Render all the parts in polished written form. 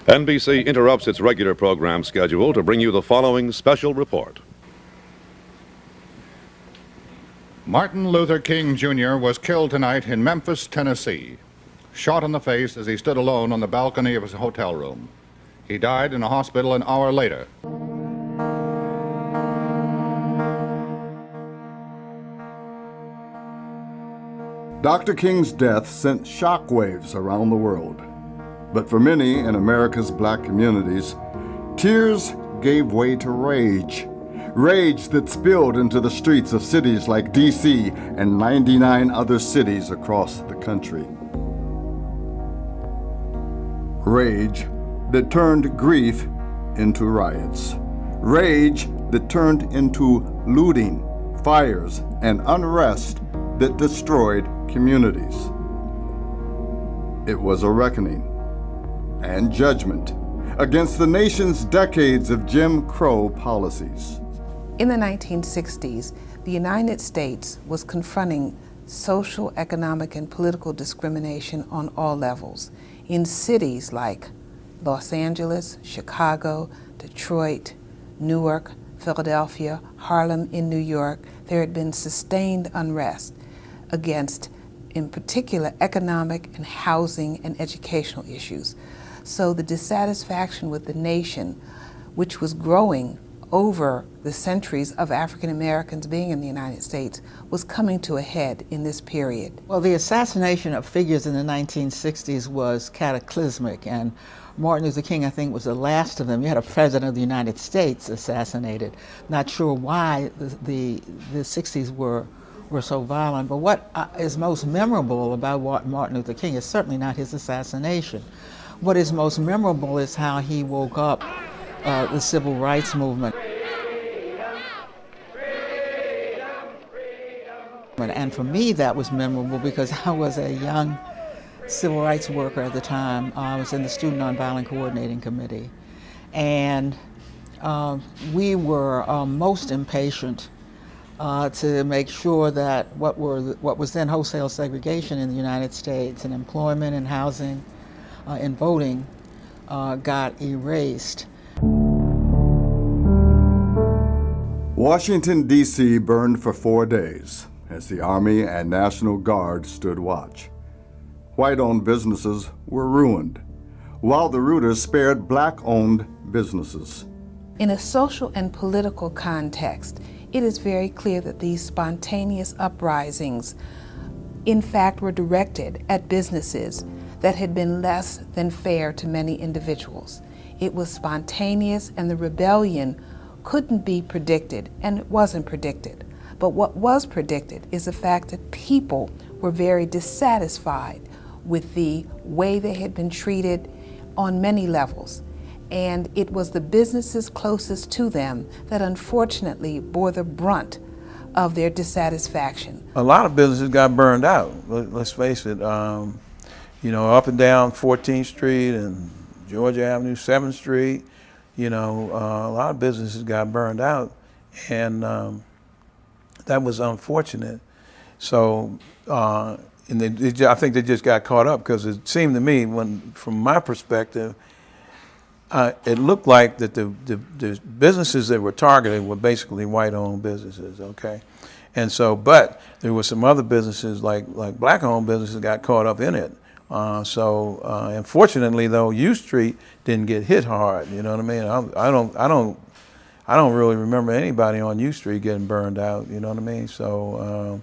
NBC interrupts its regular program schedule to bring you the following special report. Martin Luther King Jr. was killed tonight in Memphis, Tennessee, shot in the face as he stood alone on the balcony of his hotel room. He died in a hospital an hour later. Dr. King's death sent shockwaves around the world. But for many in America's black communities, tears gave way to rage. Rage that spilled into the streets of cities like D.C. and 99 other cities across the country. Rage that turned grief into riots. Rage that turned into looting, fires, and unrest that destroyed communities. It was a reckoning and judgment against the nation's decades of Jim Crow policies. In the 1960s, the United States was confronting social, economic, and political discrimination on all levels. In cities like Los Angeles, Chicago, Detroit, Newark, Philadelphia, Harlem in New York, there had been sustained unrest against, in particular, economic and housing and educational issues. So the dissatisfaction with the nation, which was growing over the centuries of African Americans being in the United States, was coming to a head in this period. Well, the assassination of figures in the 1960s was cataclysmic, and Martin Luther King, I think, was the last of them. You had a president of the United States assassinated. Not sure why the 60s were so violent, but what is most memorable about Martin Luther King is certainly not his assassination. What is most memorable is how he woke up the civil rights movement. And for me, that was memorable because I was a young civil rights worker at the time. I was in the Student Nonviolent Coordinating Committee. And we were most impatient to make sure that what was then wholesale segregation in the United States in employment and housing and voting got erased. Washington, D.C. burned for 4 days as the Army and National Guard stood watch. White-owned businesses were ruined, while the rooters spared black-owned businesses. In a social and political context, it is very clear that these spontaneous uprisings, in fact, were directed at businesses that had been less than fair to many individuals. It was spontaneous, and the rebellion couldn't be predicted, and it wasn't predicted. But what was predicted is the fact that people were very dissatisfied with the way they had been treated on many levels. And it was the businesses closest to them that unfortunately bore the brunt of their dissatisfaction. A lot of businesses got burned out, let's face it. Up and down 14th Street and Georgia Avenue, 7th Street, a lot of businesses got burned out, and that was unfortunate. So, I think they just got caught up because it seemed to me, from my perspective, it looked like that the businesses that were targeted were basically white-owned businesses, okay? And so, but there were some other businesses like black-owned businesses got caught up in it. Unfortunately, though, U Street didn't get hit hard. You know what I mean? I don't really remember anybody on U Street getting burned out. You know what I mean? So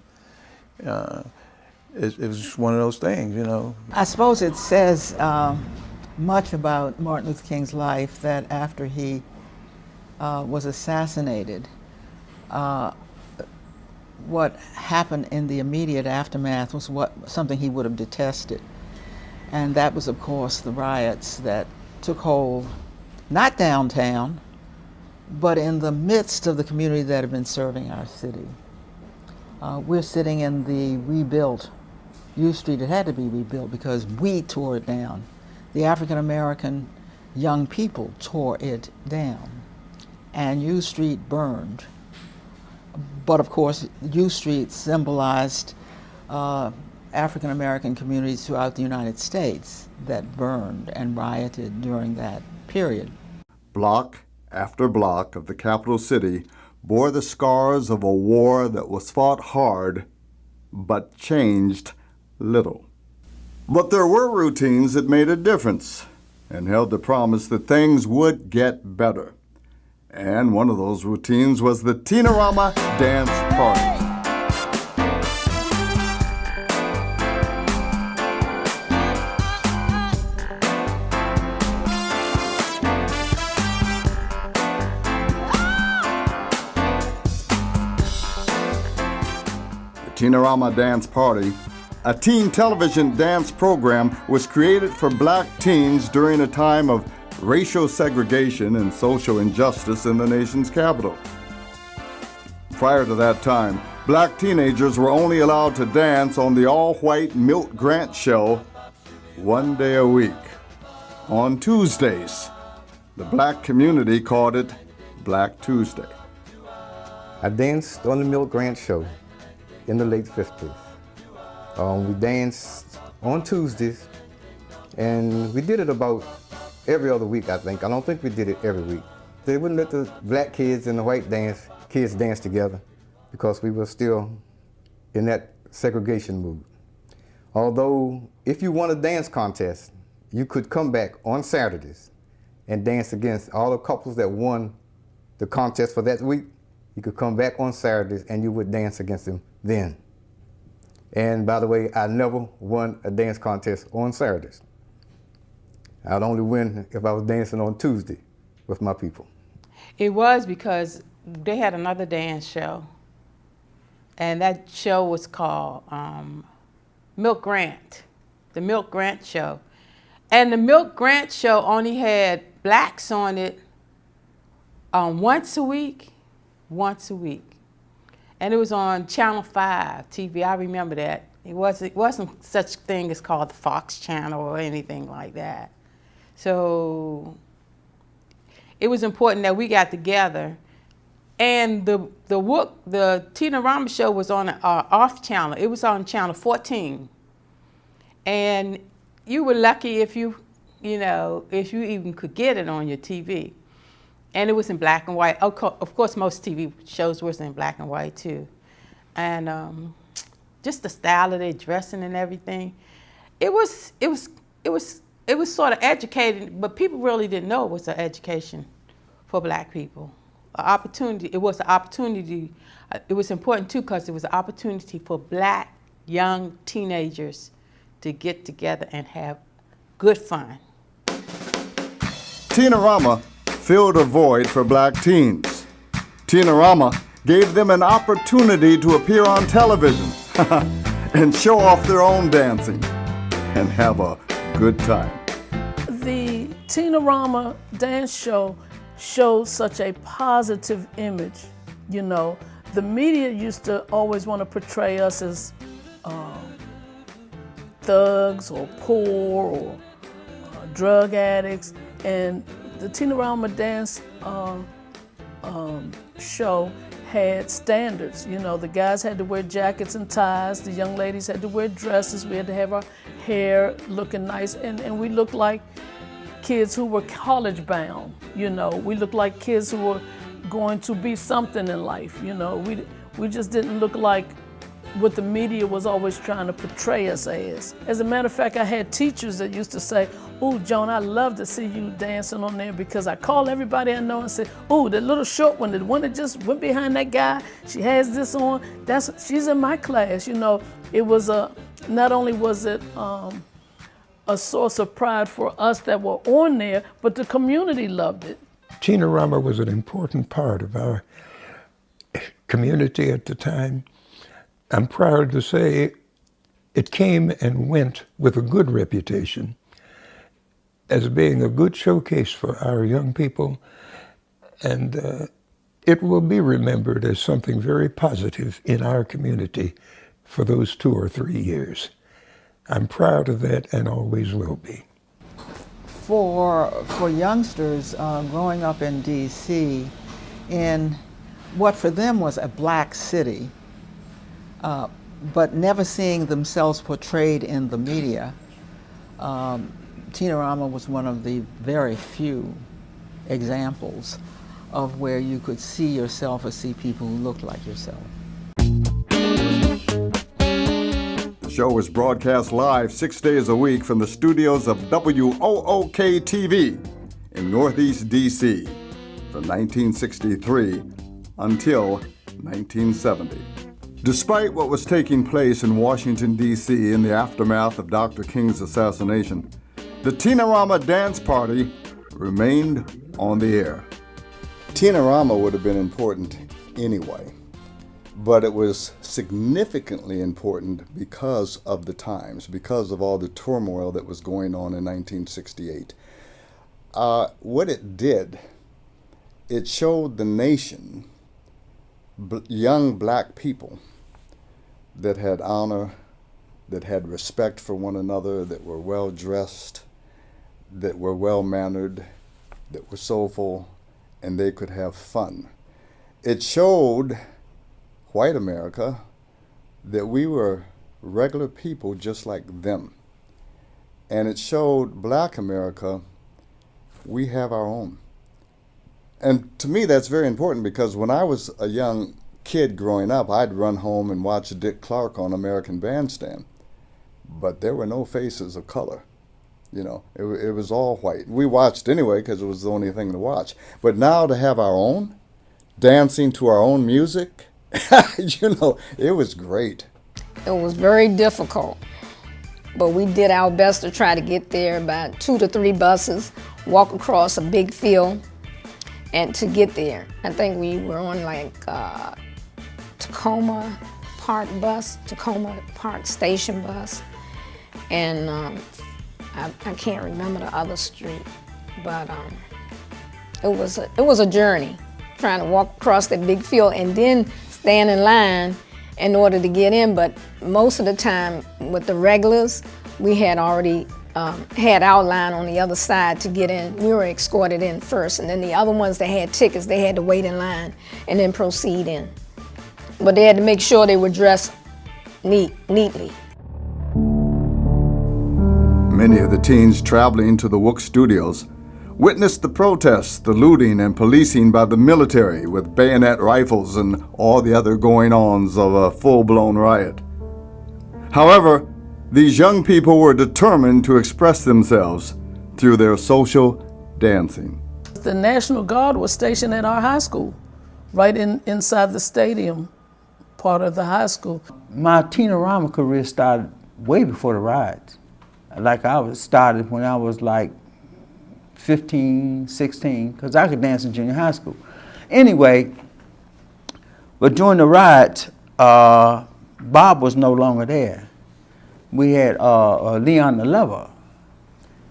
it was just one of those things, I suppose it says much about Martin Luther King's life that after he was assassinated, what happened in the immediate aftermath was something he would have detested. And that was, of course, the riots that took hold, not downtown, but in the midst of the community that had been serving our city. We're sitting in the rebuilt U Street. It had to be rebuilt because we tore it down. The African American young people tore it down, and U Street burned. But of course, U Street symbolized African American communities throughout the United States that burned and rioted during that period. Block after block of the capital city bore the scars of a war that was fought hard but changed little. But there were routines that made a difference and held the promise that things would get better. And one of those routines was the Teen-A-Rama Dance Party. Teen-A-Rama Dance Party, a teen television dance program, was created for black teens during a time of racial segregation and social injustice in the nation's capital. Prior to that time, black teenagers were only allowed to dance on the all-white Milt Grant show 1 day a week. On Tuesdays, the black community called it Black Tuesday. I danced on the Milt Grant show in the late 50s. We danced on Tuesdays, and we did it about every other week, I think. I don't think we did it every week. They wouldn't let the black kids and the white kids dance together because we were still in that segregation mood. Although, if you won a dance contest, you could come back on Saturdays and dance against all the couples that won the contest for that week. You could come back on Saturdays and you would dance against them then. And by the way, I never won a dance contest on Saturdays. I'd only win if I was dancing on Tuesday with my people. It was because they had another dance show, and that show was called Milt Grant, the Milt Grant Show. And the Milt Grant Show only had blacks on it once a week. And it was on Channel 5 TV. I remember that. It wasn't such thing as called the Fox Channel or anything like that. So it was important that we got together. And the Teen-A-Rama show was on an off channel. It was on Channel 14. And you were lucky if you even could get it on your TV. And it was in black and white. Of course, most TV shows were in black and white too. And just the style of their dressing and everything, it was sort of educating, but people really didn't know it was an education for black people. It was an opportunity. It was important too because it was an opportunity for black young teenagers to get together and have good fun. Teen-A-Rama filled a void for black teens. Teen-A-Rama gave them an opportunity to appear on television and show off their own dancing and have a good time. The Teen-A-Rama dance show showed such a positive image. You know, the media used to always want to portray us as thugs or poor or drug addicts, and the Teen-A-Rama dance show had standards. You know, the guys had to wear jackets and ties, the young ladies had to wear dresses, we had to have our hair looking nice, and we looked like kids who were college bound. You know, we looked like kids who were going to be something in life. You know, we just didn't look like what the media was always trying to portray us as. As a matter of fact, I had teachers that used to say, "Ooh, Joan, I love to see you dancing on there," because I call everybody I know and say, "Ooh, the little short one, the one that just went behind that guy, she has this on, she's in my class." You know, it was not only was it a source of pride for us that were on there, but the community loved it. Teen-A-Rama was an important part of our community at the time. I'm proud to say it came and went with a good reputation as being a good showcase for our young people, and it will be remembered as something very positive in our community for those 2 or 3 years. I'm proud of that and always will be. For youngsters growing up in D.C., in what for them was a black city, but never seeing themselves portrayed in the media. Teen-A-Rama was one of the very few examples of where you could see yourself or see people who looked like yourself. The show was broadcast live 6 days a week from the studios of WOOK-TV in Northeast D.C. from 1963 until 1970. Despite what was taking place in Washington, D.C. in the aftermath of Dr. King's assassination, the Teen-A-Rama Dance Party remained on the air. Teen-A-Rama would have been important anyway, but it was significantly important because of the times, because of all the turmoil that was going on in 1968. What it did, it showed the nation young black people that had honor, that had respect for one another, that were well dressed, that were well mannered, that were soulful, and they could have fun. It showed white America that we were regular people just like them. And it showed black America we have our own. And to me, that's very important, because when I was a young kid growing up, I'd run home and watch Dick Clark on American Bandstand. But there were no faces of color. You know, it was all white. We watched anyway because it was the only thing to watch. But now to have our own, dancing to our own music, you know, it was great. It was very difficult, but we did our best to try to get there about 2 to 3 buses, walk across a big field, and to get there. I think we were on like Tacoma Park bus, Tacoma Park Station bus, and I can't remember the other street, but it was a journey, trying to walk across that big field and then stand in line in order to get in. But most of the time with the regulars, we had already had our line on the other side to get in. We were escorted in first, and then the other ones that had tickets, they had to wait in line and then proceed in. But they had to make sure they were dressed neatly. Many of the teens traveling to the WOOK studios witnessed the protests, the looting and policing by the military with bayonet rifles and all the other going-ons of a full-blown riot. However, these young people were determined to express themselves through their social dancing. The National Guard was stationed at our high school, right inside the stadium part of the high school. My Teen-A-Rama career started way before the riots. Like started when I was like 15, 16, because I could dance in junior high school. Anyway, but during the riots, Bob was no longer there. We had Leon the Lover,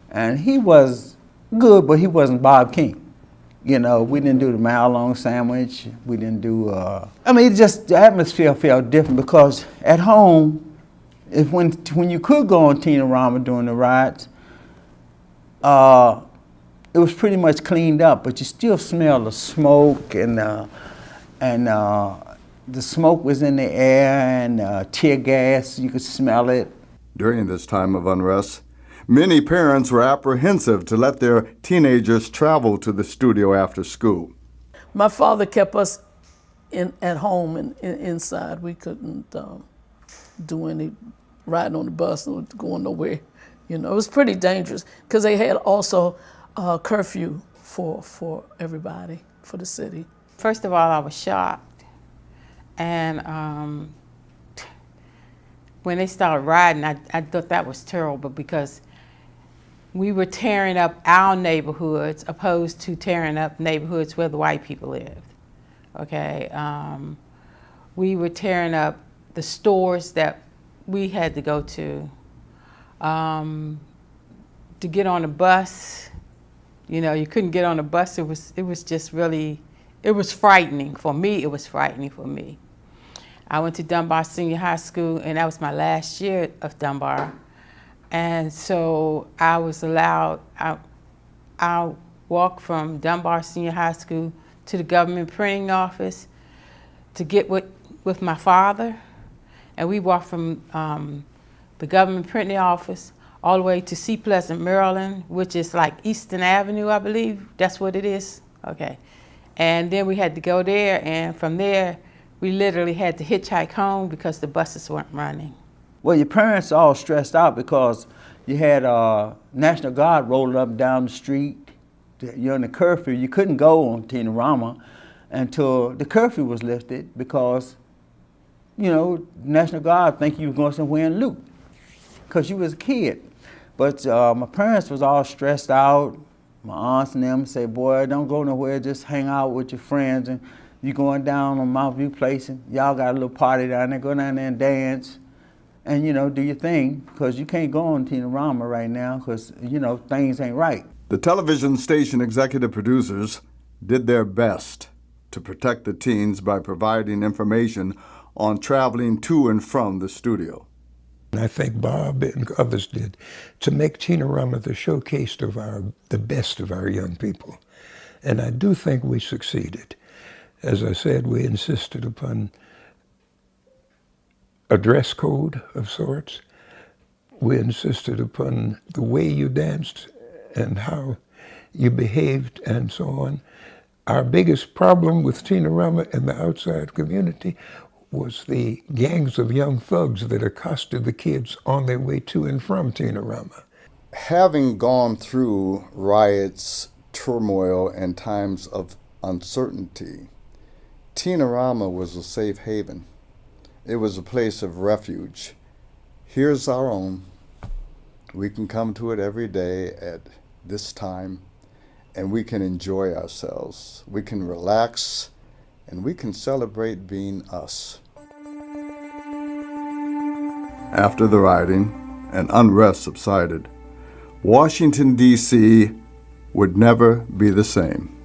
and he was good, but he wasn't Bob King. You know, we didn't do the mile long sandwich. We didn't do, I mean, the atmosphere felt different, because at home, when you could go on Teen-A-Rama during the riots, it was pretty much cleaned up, but you still smell the smoke, and the smoke was in the air, and tear gas, you could smell it. During this time of unrest, many parents were apprehensive to let their teenagers travel to the studio after school. My father kept us at home and inside. We couldn't do any riding on the bus or going nowhere. You know, it was pretty dangerous, because they had also a curfew for everybody, for the city. First of all, I was shocked. And when they started riding, I thought that was terrible, because we were tearing up our neighborhoods opposed to tearing up neighborhoods where the white people lived, okay? We were tearing up the stores that we had to go to get on a bus. You know, you couldn't get on a bus. It was just really, it was frightening for me. It was frightening for me. I went to Dunbar Senior High School, and that was my last year of Dunbar. And so I was allowed, I walked from Dunbar Senior High School to the government printing office to get with my father. And we walked from the government printing office all the way to Sea Pleasant, Maryland, which is like Eastern Avenue, I believe. That's what it is? Okay. And then we had to go there, and from there, we literally had to hitchhike home because the buses weren't running. Well, your parents all stressed out because you had National Guard rolling up and down the street. You're in the curfew. You couldn't go on Teen-A-Rama until the curfew was lifted because, you know, National Guard think you were going somewhere and loot because you was a kid. But my parents was all stressed out. My aunts and them say, boy, don't go nowhere, just hang out with your friends. And you going down on Mount View Place and y'all got a little party down there, go down there and dance and, you know, do your thing because you can't go on Teen-A-Rama right now because, you know, things ain't right. The television station executive producers did their best to protect the teens by providing information on traveling to and from the studio. And I think Bob and others did to make Teen-A-Rama the showcase of the best of our young people. And I do think we succeeded. As I said, we insisted upon a dress code of sorts. We insisted upon the way you danced and how you behaved and so on. Our biggest problem with Teen-A-Rama and the outside community was the gangs of young thugs that accosted the kids on their way to and from Teen-A-Rama. Having gone through riots, turmoil, and times of uncertainty, Teen-A-Rama was a safe haven. It was a place of refuge. Here's our own. We can come to it every day at this time, and we can enjoy ourselves. We can relax, and we can celebrate being us. After the rioting and unrest subsided, Washington, D.C. would never be the same.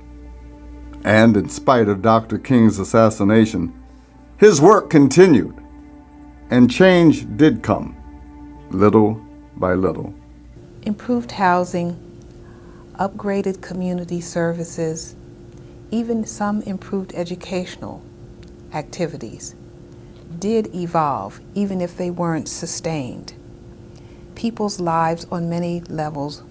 And in spite of Dr. King's assassination, his work continued, and change did come, little by little. Improved housing, upgraded community services, even some improved educational activities did evolve, even if they weren't sustained. People's lives on many levels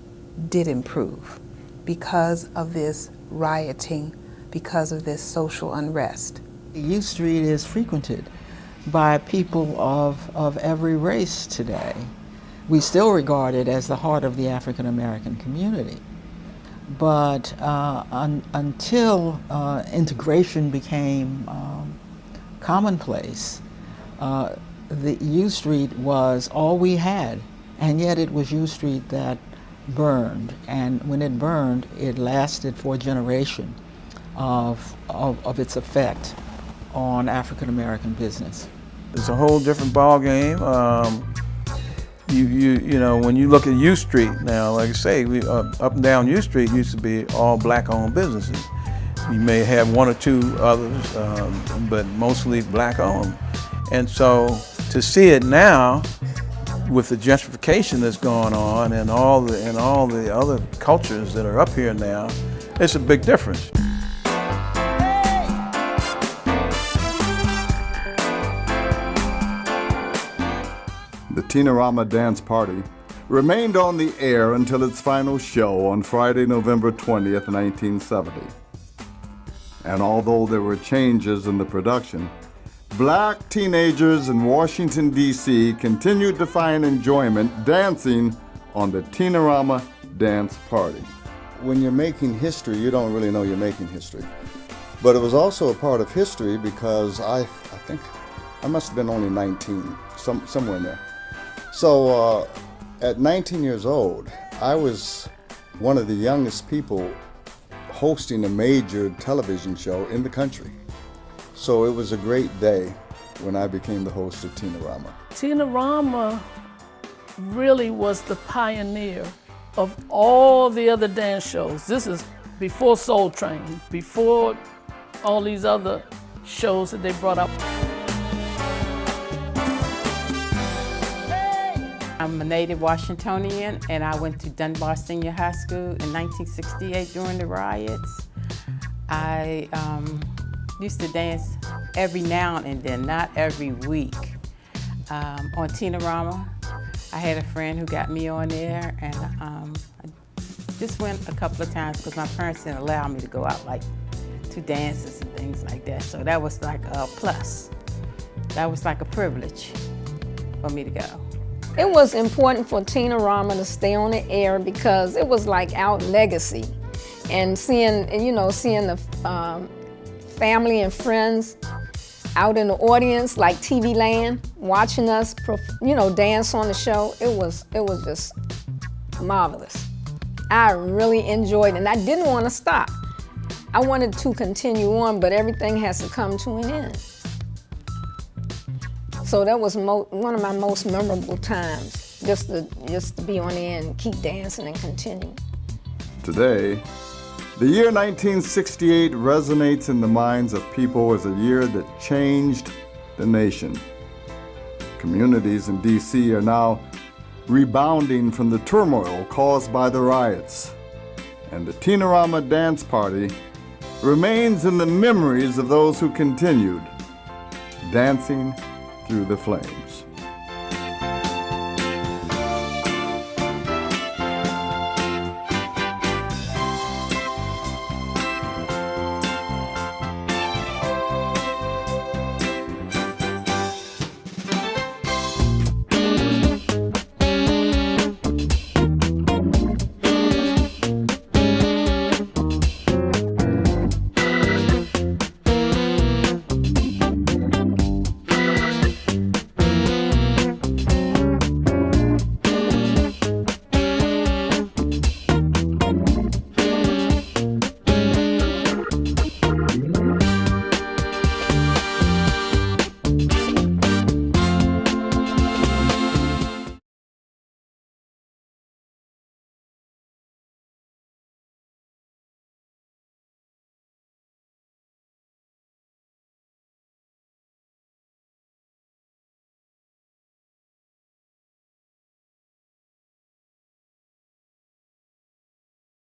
did improve because of this rioting, because of this social unrest. U Street is frequented by people of every race today. We still regard it as the heart of the African American community. But until integration became commonplace, the U Street was all we had, and yet it was U Street that burned. And when it burned, it lasted for a generation of its effect on African American business. It's a whole different ball game. You know, when you look at U Street now, like I say, up and down U Street used to be all black-owned businesses. You may have one or two others, but mostly black-owned. And so to see it now, with the gentrification that's going on and all the other cultures that are up here now, it's a big difference. The Teen-A-Rama Dance Party remained on the air until its final show on Friday, November 20th, 1970. And although there were changes in the production, black teenagers in Washington, D.C. continued to find enjoyment dancing on the Teen-A-Rama Dance Party. When you're making history, you don't really know you're making history. But it was also a part of history because I think I must have been only 19, somewhere in there. So at 19 years old, I was one of the youngest people hosting a major television show in the country. So it was a great day when I became the host of Teen-A-Rama. Teen-A-Rama really was the pioneer of all the other dance shows. This is before Soul Train, before all these other shows that they brought up. I'm a native Washingtonian, and I went to Dunbar Senior High School in 1968 during the riots. I used to dance every now and then, not every week. on Tina-Rama. I had a friend who got me on there, and I just went a couple of times because my parents didn't allow me to go out like to dances and things like that. So that was like a plus. That was like a privilege for me to go. It was important for Tina-Rama to stay on the air because it was like our legacy. And seeing the family and friends out in the audience, like TV Land, watching us, dance on the show, it was just marvelous. I really enjoyed it, and I didn't want to stop. I wanted to continue on, but everything has to come to an end. So that was one of my most memorable times, just to be on there and keep dancing and continue. Today, the year 1968 resonates in the minds of people as a year that changed the nation. Communities in D.C. are now rebounding from the turmoil caused by the riots, and the Tina-Rama Dance Party remains in the memories of those who continued dancing through the flames.